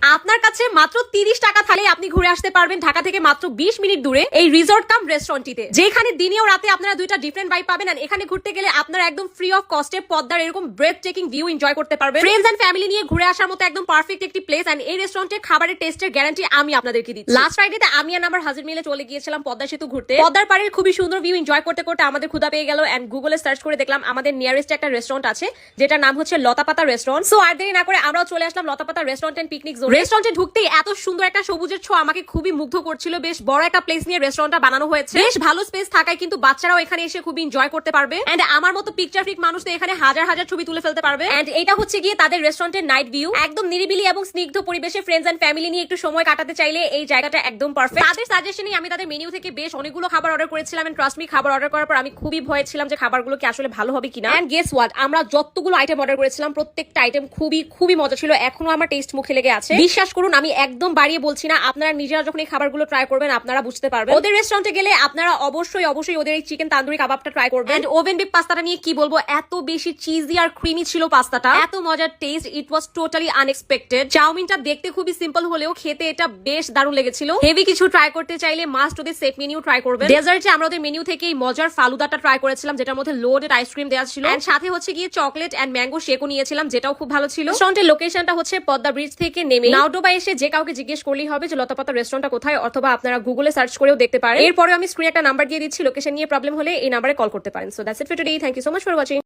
আপনার কাছে মাত্র 30 টাকা থাকলে আপনি ঘুরে আসতে পারবেন ঢাকা থেকে মাত্র 20 মিনিট দূরে এই রিসোর্ট কাম রেস্টুরেন্টটিতে, যেখানে দিনে ও রাতে আপনারা দুইটা ডিফারেন্ট ভাইব পাবেন। আর এখানে ঘুরতে গেলে আপনারা একদম ফ্রি অফ কস্টে পদ্মার এরকম ব্রেথ টেকিং ভিউ এনজয় করতে পারবেন। ফ্রেন্ডস এন্ড ফ্যামিলি নিয়ে ঘুরে আসার মতো একদম পারফেক্ট একটি প্লেস। এন্ড এই রেস্টুরেন্টের খাবারের টেস্টের গ্যারান্টি আমি আপনাদেরকে দিচ্ছি। লাস্ট ফ্রাইডেতে আমি আর আমার হাজির মিলে চলে গিয়েছিলাম পদ্মা সেতু ঘুরতে। পদ্মার পাড়ের খুবই সুন্দর ভিউ এনজয় করতে করতে আমাদের ক্ষুধা পেয়ে গেল। এন্ড গুগলে সার্চ করে দেখলাম আমাদের নিয়ারেস্ট একটা রেস্টুরেন্ট আছে, যেটার নাম হচ্ছে লতাপাতা রেস্টুরেন্ট। সো আর দেরি না করে আমরাও চলে আসলাম লতাপাতা রেস্টুরেন্ট এন্ড পিকনিক জোন। রেস্টুরেন্টে ঢুকতেই এত সুন্দর একটা সবুজের ছোঁয়া আমাকে খুবই মুগ্ধ করছিল। বেশ বড় একটা প্লেস নিয়ে রেস্টুরেন্টটা বানানো হয়েছে, বেশ ভালো স্পেস থাকায় কিন্তু বাচ্চারাও এখানে এসে খুবই এনজয় করতে পারবে। এন্ড আমার মতো পিকচার ফ্রিক মানুষ তো এখানে হাজার হাজার ছবি তুলে ফেলতে পারবে। এন্ড এটা হচ্ছে গিয়ে তাদের রেস্টুরেন্টের নাইট ভিউ। একদম নিরিবিলি এবং স্নিগ্ধ পরিবেশে ফ্রেন্ডস এন্ড ফ্যামিলি নিয়ে একটু সময় কাটাতে চাইলে এই জায়গাটা একদম পারফেক্ট। তাদের সাজেশনে আমি তাদের মেনু থেকে বেশ অনেকগুলো খাবার অর্ডার করেছিলাম। এন্ড ট্রাস্ট মি, খাবার অর্ডার করার পর আমি খুবই ভয় ছিলাম যে খাবারগুলো কি আসলে ভালো হবে কিনা। এন্ড গেস হোয়াট, আমরা যতগুলো আইটেম অর্ডার করেছিলাম প্রত্যেকটা আইটেম খুবই খুবই মজা ছিল। এখনো আমার টেস্ট মুখে লেগে আছে। বিশ্বাস করুন, আমি একদম বাড়িয়ে বলছি না, আপনারা নিজেরা যখন এই খাবারগুলো ট্রাই করবেন আপনারা বুঝতে পারবেন। ওদের রেস্টুরেন্টে গেলে আপনারা অবশ্যই অবশ্যই ওদের এই চিকেন তান্দুরি কাবাবটা ট্রাই করবেন। এন্ড ওভেন বেক পাস্তাটা নিয়ে কি বলবো, এত বেশি চিজি আর ক্রিমি ছিল পাস্তাটা, এত মজার test, it was totally unexpected. চাউমিনটা দেখতে খুবই সিম্পল হলেও খেতে এটা বেশ দারুণ লেগেছিল। হেভি কিছু ট্রাই করতে চাইলে মাস্ট ওদের সেট মেনু ট্রাই করবেন। ডেজার্টে আমরা ওদের মেনু থেকে এই মজার ফালুদাটা ট্রাই করেছিলাম, যেটার মধ্যে লোডেড আইসক্রিম দেওয়া ছিল। এন্ড সাথে হচ্ছে গিয়ে চকলেট এন্ড ম্যাঙ্গো শেকও নিয়েছিলাম, যেটাও খুব ভালো ছিল। রেস্টুরেন্টের লোকেশনটা হচ্ছে পদ্মা ব্রিজ থেকে নেমে নাওডোবা এসে যে কাউকে জিজ্ঞেস করলেই হবে যে লতাপাতা রেস্টুরেন্টটা কোথায়, অথবা আপনারা গুগলে সার্চ করেও দেখতে পারেন। এরপরে আমি স্ক্রিনে একটা নাম্বার দিয়ে দিচ্ছি, লোকেশন নিয়ে প্রবলেম হলে এই নাম্বারে কল করতে পারেন। So that's it for today, thank you so much for watching.